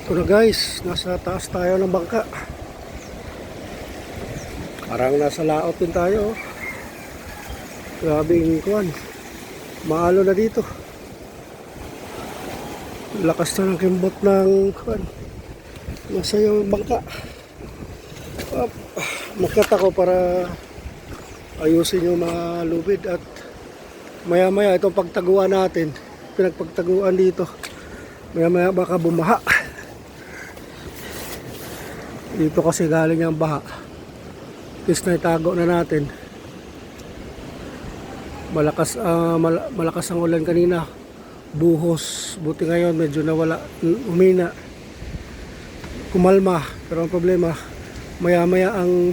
Ito na guys, nasa taas tayo ng bangka. Parang nasa laot din tayo. Grabing kuwan. Maalo na dito. Lakas na ng kimbot ng kuwan. Nasa yung bangka. Makyat ako para ayusin yung mga lubid at maya maya itong pagtaguan natin, pinagpagtaguan dito, maya maya baka bumaha dito kasi galing ang baha. Is na itago na natin. Malakas ang ulan kanina, buhos, buti ngayon medyo nawala, umina, kumalma. Pero ang problema maya maya ang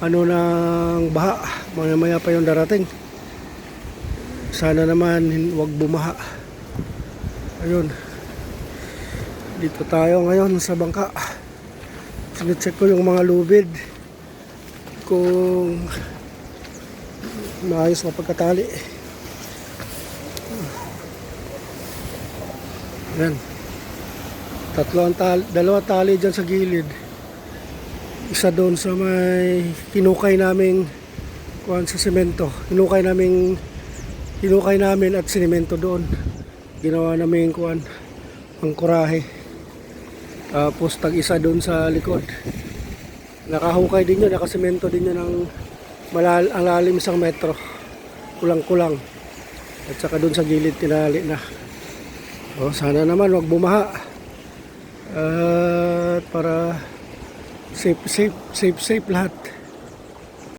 ng baha, maya maya pa yung darating. Sana naman wag bumaha. Ayun, dito tayo ngayon sa bangka. Sinecheck ko yung mga lubid kung maayos na pagkatali. Yan, dalawa tali dyan sa gilid, isa doon sa may hinukay naming kuhan sa semento. Hinukay namin at sinemento doon. Ginawa namin kuhan ang kurahe. Tapos tag-isa doon sa likod. Nakahukay din yun, nakasemento din yun ng ang lalim 1 metro. Kulang-kulang. At saka doon sa gilid tinali na. Sana naman wag bumaha. At para safe lahat.